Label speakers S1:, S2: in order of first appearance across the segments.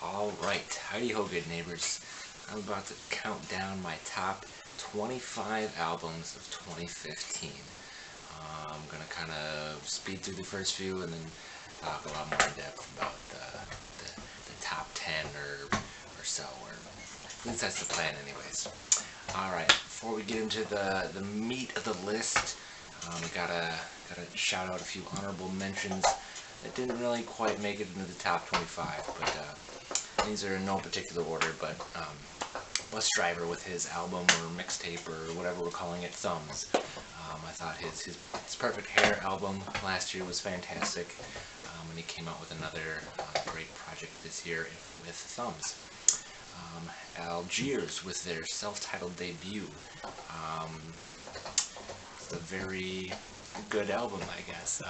S1: Alright, howdy ho good neighbors. I'm about to count down my top 25 albums of 2015. I'm going to kind of speed through the first few and then talk a lot more in depth about the top 10 or so, or at least that's the plan anyways. Alright, before we get into the meat of the list, we gotta shout out a few honorable mentions that didn't really quite make it into the top 25, but these are in no particular order, but Bus Driver with his album or mixtape or whatever we're calling it, Thumbs. I thought his Perfect Hair album last year was fantastic, and he came out with another great project this year with Thumbs. Algiers with their self-titled debut. It's a very good album, I guess.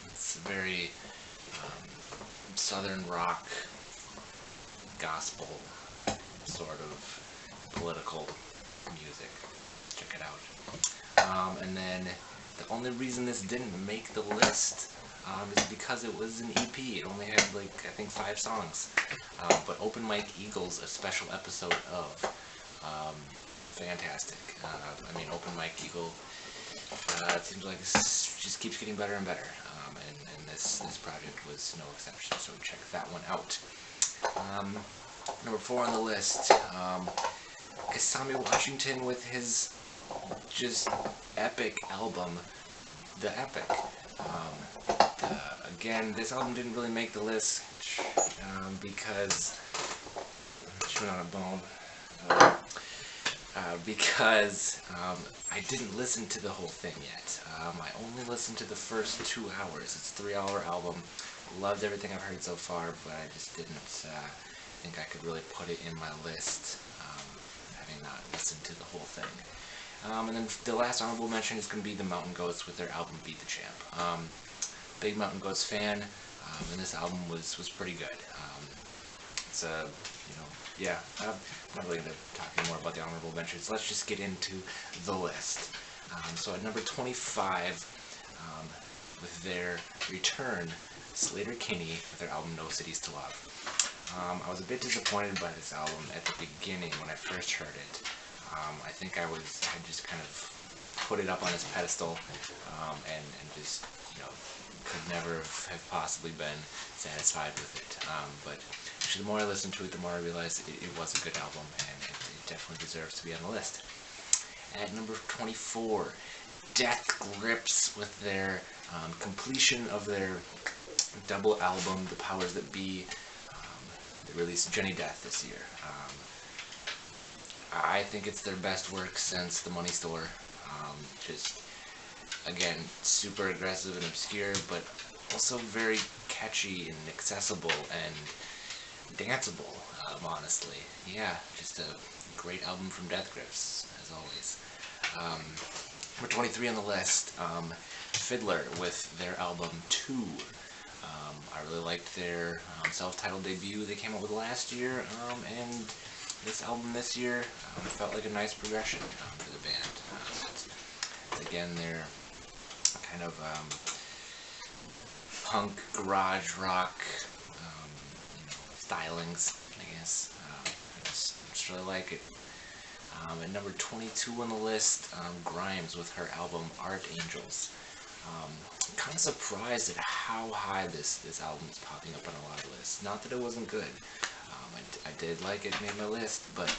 S1: It's a very southern rock, gospel, sort of political music. Check it out. And then the only reason this didn't make the list is because it was an EP. It only had, like, I think 5 songs. But Open Mike Eagles, a special episode of, fantastic. I mean, Open Mike Eagle, it seems like this just keeps getting better and better. And this project was no exception, so check that one out. Number 4 on the list is Sammy Washington with his just epic album, The Epic. Again, this album didn't really make the list because I'm chewing on a bone. Because I didn't listen to the whole thing yet. I only listened to the first 2 hours. It's a 3-hour album. Loved everything I've heard so far, but I just didn't think I could really put it in my list, having not listened to the whole thing. And then the last honorable mention is going to be the Mountain Goats with their album Beat the Champ. Big Mountain Goats fan, and this album was pretty good. It's a, yeah, I'm not really going to talk anymore about the honorable mentions. Let's just get into the list. So at number 25, with their return, Slater Kinney with their album No Cities to Love. I was a bit disappointed by this album at the beginning when I first heard it. I think I just kind of put it up on its pedestal, and just, could never have possibly been satisfied with it. But actually, the more I listened to it, the more I realized it was a good album, and it definitely deserves to be on the list. At number 24, Death Grips with their completion of their double album, The Powers That Be. They released Jenny Death this year. I think it's their best work since The Money Store. Just, again, super aggressive and obscure, but also very catchy and accessible and danceable, honestly. Yeah, just a great album from Death Grips, as always. Number 23 on the list, Fiddler with their album 2. I really liked their self-titled debut they came out with last year, and this album this year felt like a nice progression for the band. Again, their kind of punk, garage rock stylings, I guess. I just really like it. At number 22 on the list, Grimes with her album Art Angels. I'm kind of surprised at how high this album is popping up on a lot of lists. Not that it wasn't good. I did like it, made my list, but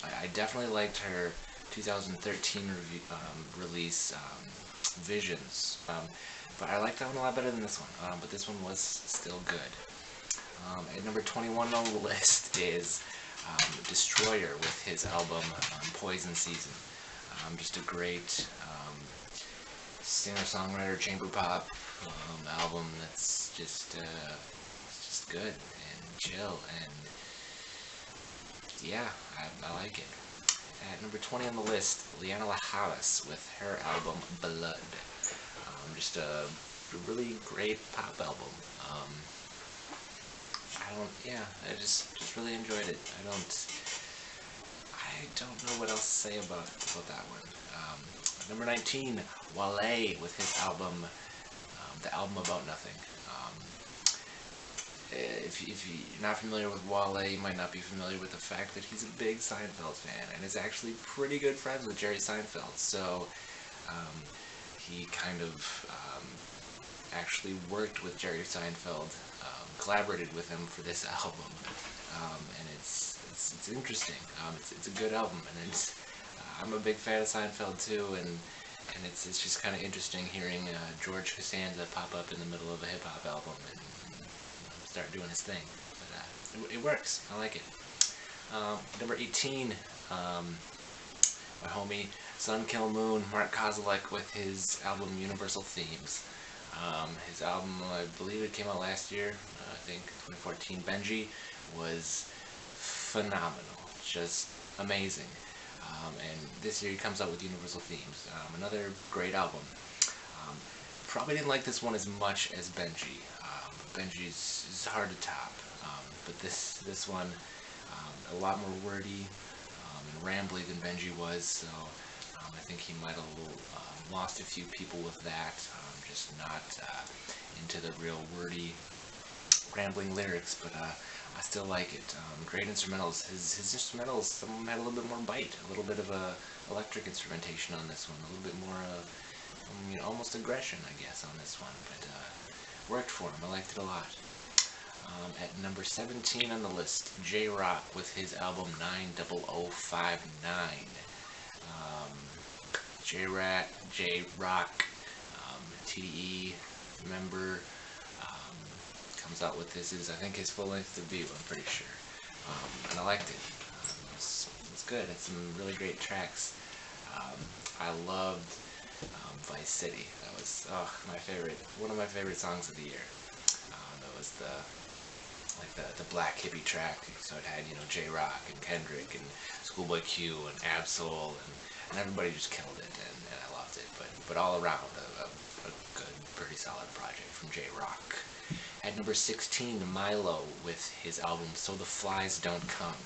S1: I definitely liked her 2013 release, Visions. But I liked that one a lot better than this one. But this one was still good. At number 21 on the list is Destroyer with his album Poison Season. Just a great singer-songwriter chamber pop album that's just good and chill, and yeah, I like it. At number 20 on the list, Liana Lajadas with her album Blood. Just a really great pop album. I just really enjoyed it. I don't know what else to say about that one. Number 19, Wale with his album, The Album About Nothing. if you're not familiar with Wale, you might not be familiar with the fact that he's a big Seinfeld fan, and is actually pretty good friends with Jerry Seinfeld. So he kind of actually worked with Jerry Seinfeld, collaborated with him for this album, and it's interesting. It's a good album, and it's I'm a big fan of Seinfeld too, and it's just kind of interesting hearing George Costanza pop up in the middle of a hip hop album and start doing his thing. But it works. I like it. Number 18, my homie Sun Kill Moon, Mark Kozelek, with his album Universal Themes. His album, I believe it came out last year, I think 2014, Benji, was phenomenal, just amazing. And this year he comes out with Universal Themes, another great album. Probably didn't like this one as much as Benji. Benji's is hard to top, but this one a lot more wordy and rambly than Benji was. So I think he might have lost a few people with that. Just not into the real wordy, rambling lyrics, but I still like it. Great instrumentals. His instrumentals, some of them had a little bit more bite, a little bit of electric instrumentation on this one, a little bit more almost aggression, I guess, on this one, but worked for him. I liked it a lot. At number 17 on the list, J-Rock with his album 90059. J-Rock, TDE member, comes out with this. I think his full-length debut, I'm pretty sure. And I liked it. It's good. It's some really great tracks. I loved Vice City. That was my favorite, one of my favorite songs of the year. That was the black hippie track. So it had J-Rock and Kendrick and Schoolboy Q and Absol, and everybody just killed it, and I loved it. But all around a good, pretty solid project from J-Rock. At number 16, Milo with his album So the Flies Don't Come.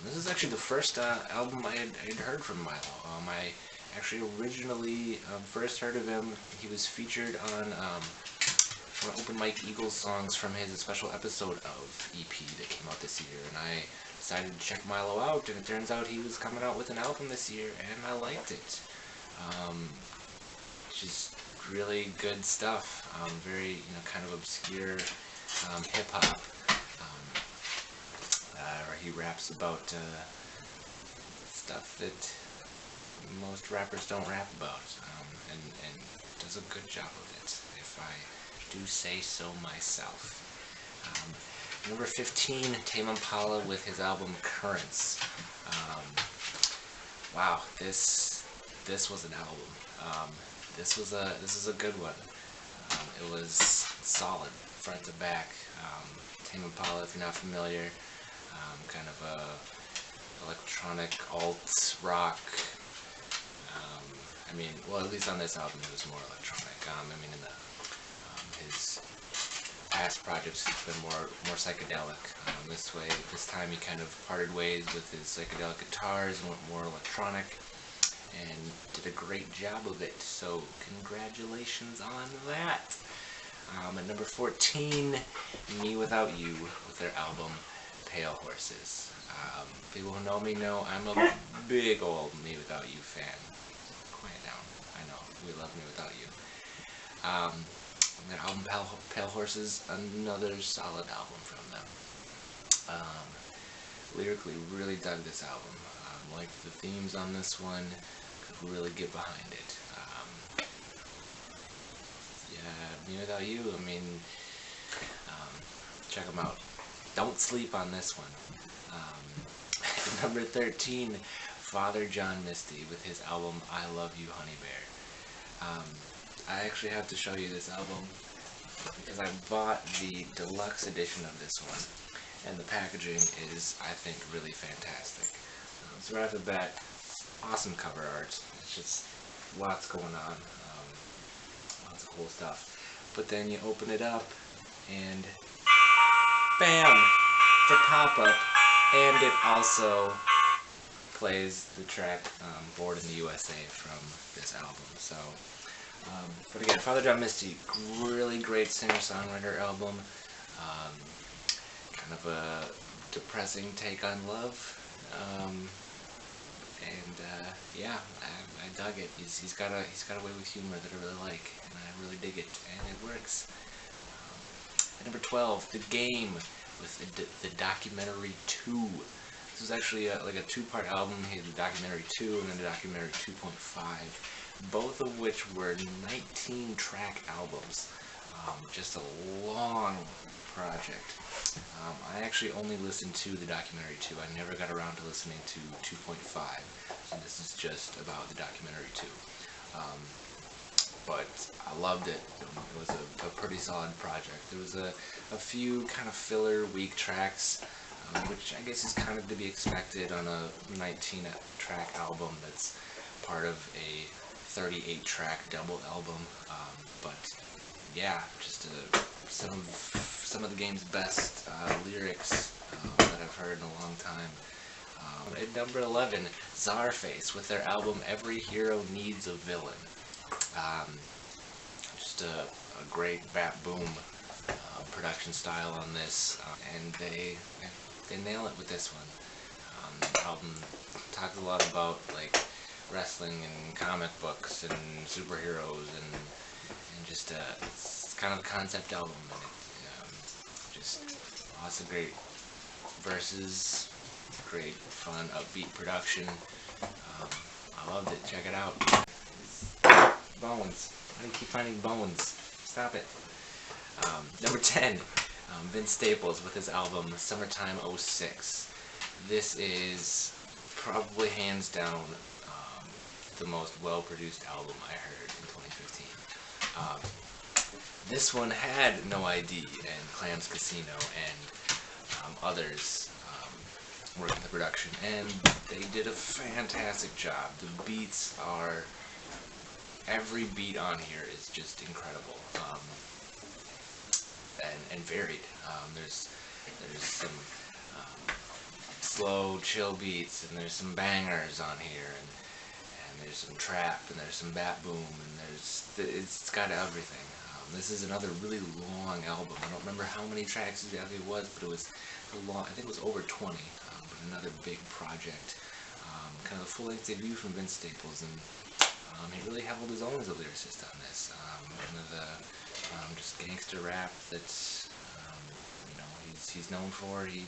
S1: This is actually the first album I had heard from Milo. I actually originally first heard of him. He was featured on one of Open Mike Eagle's songs from his special episode of EP that came out this year, and I decided to check Milo out, and it turns out he was coming out with an album this year, and I liked it. Just really good stuff. Very, kind of obscure hip-hop, where he raps about stuff that most rappers don't rap about, and does a good job of it, if I do say so myself. Number 15, Tame Impala with his album Currents. Wow, this was an album. This is a good one. It was solid front to back. Tame Impala, if you're not familiar, kind of a electronic alt rock. Well, at least on this album it was more electronic. In his past projects it's been more psychedelic. This time he kind of parted ways with his psychedelic guitars and went more electronic, and did a great job of it, so congratulations on that. At number 14, mewithoutYou with their album Pale Horses. People who know me know I'm a big old mewithoutYou fan. Quiet down, I know, we love mewithoutYou. Their album Pale Horses, another solid album from them. Lyrically, really dug this album. Liked the themes on this one. Could really get behind it. mewithoutYou, check them out. Don't sleep on this one. Number 13, Father John Misty with his album I Love You, Honeybear. I actually have to show you this album because I bought the deluxe edition of this one, and the packaging is, I think, really fantastic. So right off the bat, awesome cover art. It's just lots going on, lots of cool stuff. But then you open it up, and bam! It's a pop-up, and it also plays the track Born in the USA from this album. So, but again, Father John Misty, really great singer-songwriter album. kind of a depressing take on love. Yeah, I dug it. He's got a way with humor that I really like, and I really dig it, and it works. At number 12, The Game with the documentary 2. This was actually like a two-part album. He had the documentary 2 and then the documentary 2.5, both of which were 19-track albums. Just a long project. I actually only listened to the documentary 2. I never got around to listening to 2.5, so this is just about the documentary 2. But I loved it. It was a pretty solid project. There was a few kind of filler, weak tracks, which I guess is kind of to be expected on a 19-track album that's part of a 38-track double album. But yeah, just some of the game's best lyrics that I've heard in a long time. At number 11, Czarface with their album Every Hero Needs a Villain. Just a great bap boom production style on this, and they nail it with this one. The album talks a lot about like wrestling and comic books and superheroes and just it's kind of a concept album, and just lots of great verses, great fun upbeat production. I loved it. Check it out. Bones. Why do you keep finding bones? Stop it. Number 10, Vince Staples with his album Summertime '06. This is probably hands down the most well-produced album I heard in 2015. This one had No ID and Clams Casino and others working the production, and they did a fantastic job. The beats are... Every beat on here is just incredible, and varied. There's some slow, chill beats, and there's some bangers on here, and there's some trap, and there's some bat boom, and it's got everything. This is another really long album. I don't remember how many tracks exactly it was, but it was a long. I think it was over 20. But another big project, kind of a full-length debut from Vince Staples, and he really held his own as a lyricist on this. Kind of the just gangster rap that's he's known for. He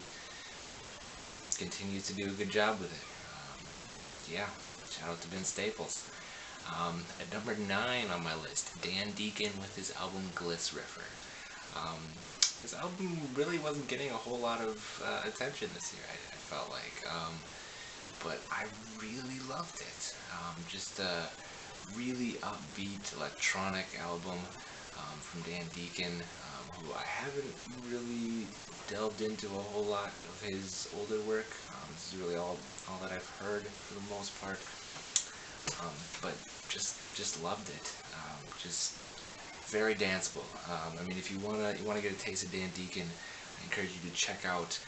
S1: continues to do a good job with it. Yeah, shout out to Vince Staples. At number 9 on my list, Dan Deacon with his album Gliss, Riffer. This album really wasn't getting a whole lot of attention this year, I felt like, but I really loved it. Just a really upbeat electronic album from Dan Deacon, who I haven't really delved into a whole lot of his older work. This is really all that I've heard for the most part, but just loved it. Just very danceable. I mean, if you wanna get a taste of Dan Deacon, I encourage you to check out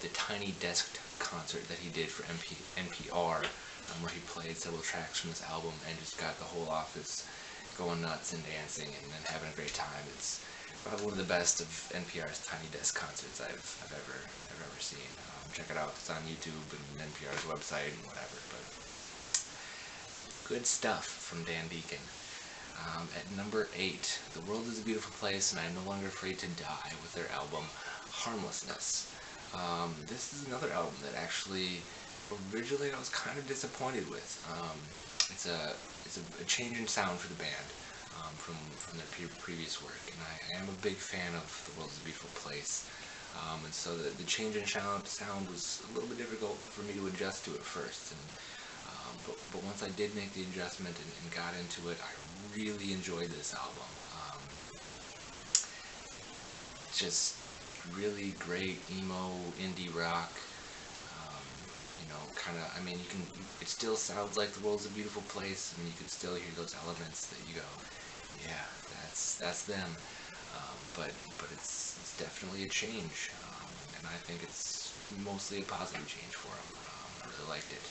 S1: the Tiny Desk concert that he did for NPR, where he played several tracks from this album and just got the whole office going nuts and dancing and having a great time. It's probably one of the best of NPR's Tiny Desk concerts I've ever seen. Check it out. It's on YouTube and NPR's website and whatever. But good stuff from Dan Deacon. At number 8, The World is a Beautiful Place and I'm No Longer Afraid to Die with their album Harmlessness. This is another album that actually originally I was kind of disappointed with. It's a change in sound for the band from their previous work, and I am a big fan of The World is a Beautiful Place. And so the change in sound was a little bit difficult for me to adjust to at first. But once I did make the adjustment and got into it, I really enjoyed this album. Just really great emo indie rock. Kind of. I mean, it still sounds like The World's a Beautiful Place, and you can still hear those elements that you go, yeah, that's them. But it's definitely a change, and I think it's mostly a positive change for them. I really liked it.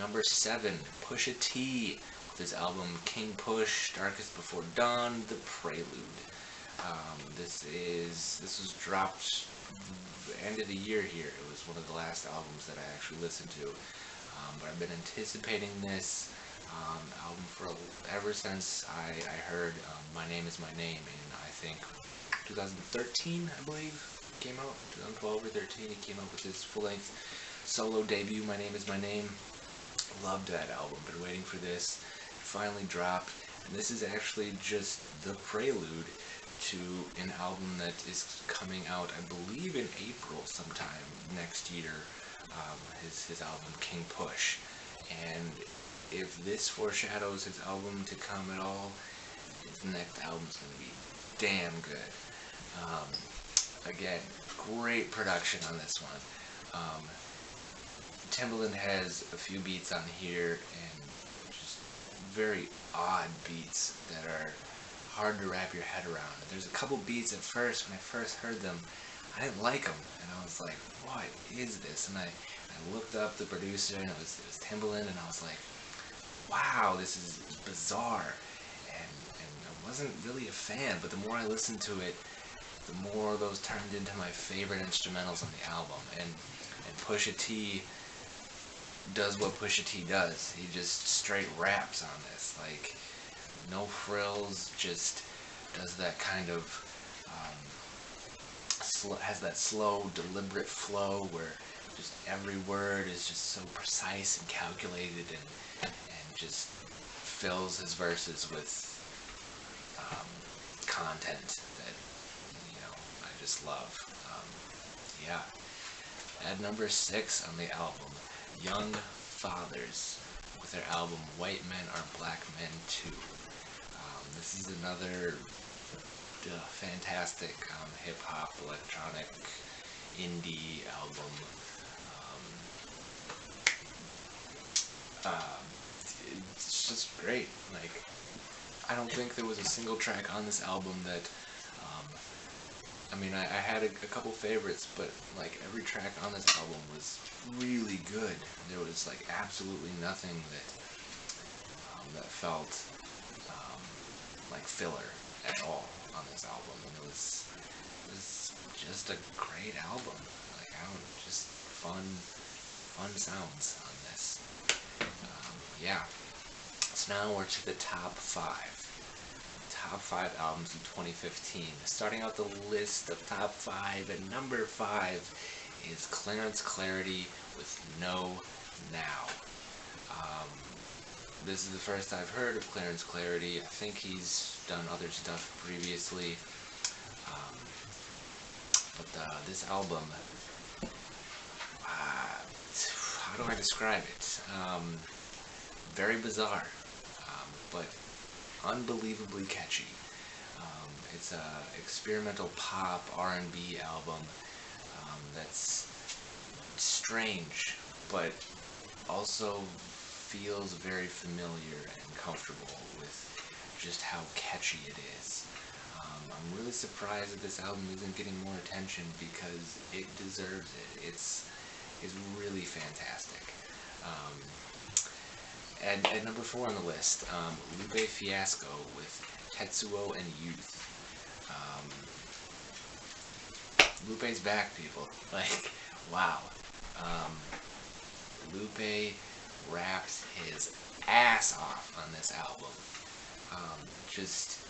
S1: Number 7, Pusha T with his album King Push, Darkest Before Dawn, The Prelude. This was dropped end of the year here. It was one of the last albums that I actually listened to. But I've been anticipating this album for ever since I heard My Name Is My Name in, I think, 2013, I believe, came out. 2012 or 13, he came out with his full-length solo debut, My Name Is My Name. Loved that album. Been waiting for this. It finally dropped. And this is actually just the prelude to an album that is coming out, I believe, in April sometime next year. His album King Push. And if this foreshadows his album to come at all, his next album's going to be damn good. Again, great production on this one. Timbaland has a few beats on here, and just very odd beats that are hard to wrap your head around. There's a couple beats at first, when I first heard them, I didn't like them, and I was like, what is this? And I looked up the producer, and it was Timbaland, and I was like, wow, this is bizarre. And I wasn't really a fan, but the more I listened to it, the more those turned into my favorite instrumentals on the album. And Pusha T does what Pusha T does. He just straight raps on this, like no frills, just does that kind of has that slow, deliberate flow where just every word is just so precise and calculated, and just fills his verses with content that, you know, I just love. Yeah. At number 6 on the album, Young Fathers with their album White Men Are Black Men Too. This is another fantastic hip-hop, electronic, indie album. It's just great. Like, I don't think there was a single track on this album that, I mean, I had a couple favorites, but like every track on this album was really good. There was like absolutely nothing that felt like filler at all on this album. And it was just a great album. Like, just fun sounds on this. Yeah. So now we're to the top 5. Top 5 albums in 2015. Starting out the list of top 5, at number 5 is Clarence Clarity with No Now. This is the first I've heard of Clarence Clarity. I think he's done other stuff previously. But this album, how do I describe it? Very bizarre, but unbelievably catchy. It's a experimental pop R&B album that's strange, but also feels very familiar and comfortable with just how catchy it is. I'm really surprised that this album isn't getting more attention, because it deserves it. It's really fantastic. At number 4 on the list, Lupe Fiasco with Tetsuo and Youth. Lupe's back, people. Like, wow. Lupe raps his ass off on this album. Just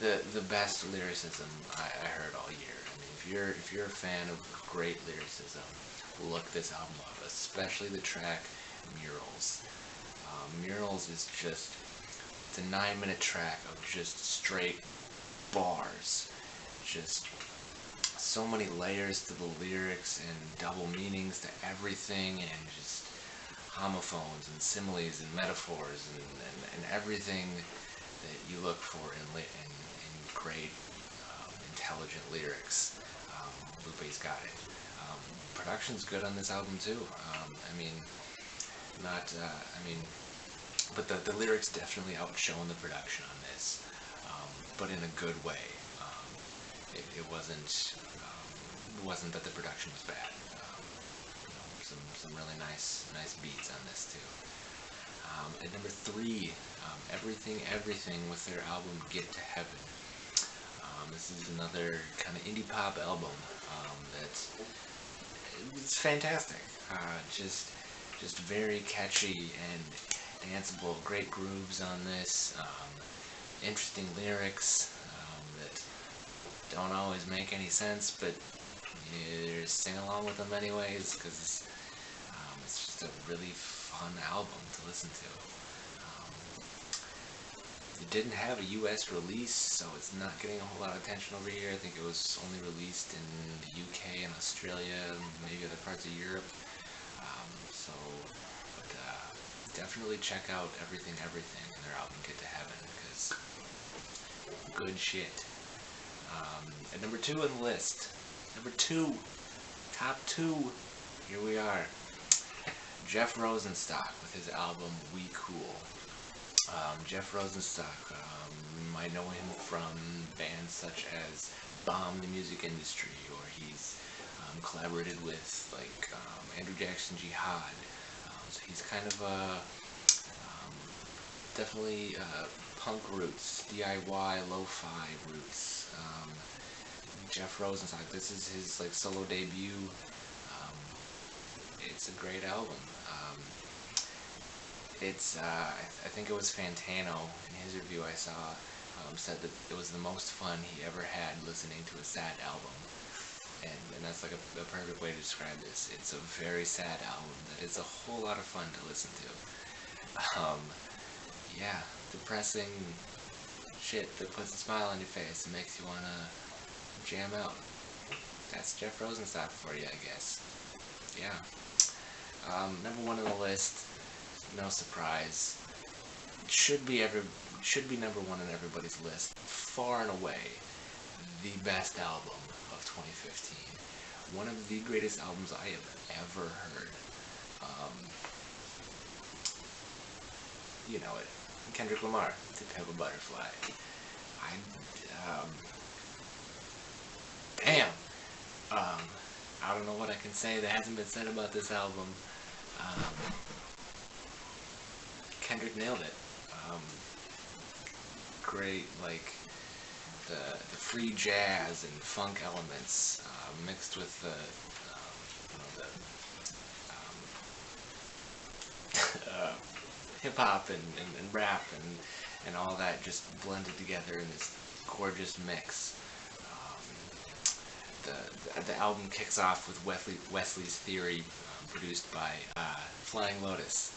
S1: the best lyricism I heard all year. I mean, if you're a fan of great lyricism, look this album up, especially the track Murals. Murals is just, it's a 9-minute track of just straight bars. Just so many layers to the lyrics and double meanings to everything, and just homophones and similes and metaphors and everything that you look for in great, intelligent lyrics. Lupe's got it. Production's good on this album too. But the lyrics definitely outshone the production on this, but in a good way. It wasn't that the production was bad. Some really nice beats on this too. At number 3, Everything with their album Get to Heaven. This is another kind of indie pop album. It's fantastic. Just very catchy and danceable. Great grooves on this. Interesting lyrics that don't always make any sense, but you sing along with them anyways because it's just a really fun album to listen to. It didn't have a US release, so it's not getting a whole lot of attention over here. I think it was only released in the UK and Australia, maybe other parts of Europe. Definitely check out Everything and their album Get to Heaven, because good shit. At number 2 on the list, top 2, here we are. Jeff Rosenstock with his album We Cool. Jeff Rosenstock, you might know him from bands such as Bomb the Music Industry, or he's collaborated with like Andrew Jackson Jihad. So he's kind of definitely punk roots, DIY, lo-fi roots. Jeff Rosenstock, this is his like solo debut. It's a great album. I think it was Fantano in his review I saw said that it was the most fun he ever had listening to a sad album, and that's like a perfect way to describe this. It's a very sad album that is a whole lot of fun to listen to. Yeah, depressing shit that puts a smile on your face and makes you wanna jam out. That's Jeff Rosenstock for you, I guess. Yeah. Number 1 on the list. No surprise. Should be number 1 on everybody's list. Far and away, the best album of 2015. One of the greatest albums I have ever heard. You know it. Kendrick Lamar, To Pimp a Butterfly. Damn. I don't know what I can say that hasn't been said about this album. Kendrick nailed it. Great, like the free jazz and funk elements mixed with the hip hop and rap and all that just blended together in this gorgeous mix. The album kicks off with Wesley's Theory, produced by Flying Lotus.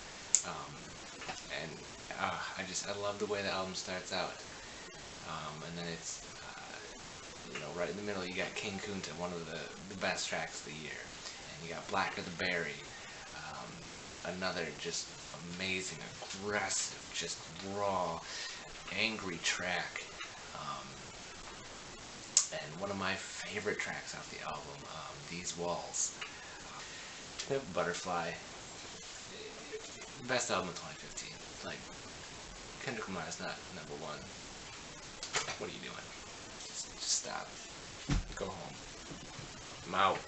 S1: I love the way the album starts out. And then it's, right in the middle you got King Kunta, one of the best tracks of the year. And you got Blacker the Berry, another just amazing, aggressive, just raw, angry track. And one of my favorite tracks off the album, These Walls. To Pimp a Butterfly, best album of 2015. Like, Kendrick Lamar is not number 1. What are you doing? Just stop. Go home. I'm out.